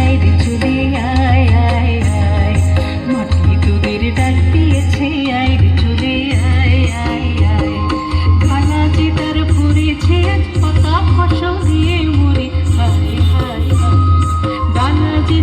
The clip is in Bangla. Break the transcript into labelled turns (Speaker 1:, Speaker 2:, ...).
Speaker 1: আয় রে চলে আয় আয় আয়, মাটি তোদের ডাক দিয়েছে আয় রে চলে আয় আয় আয়। খালা যে তার ভরেছে আজ পাতা ফসল দিয়ে মরে, হায় হায় হায়। ডানা যে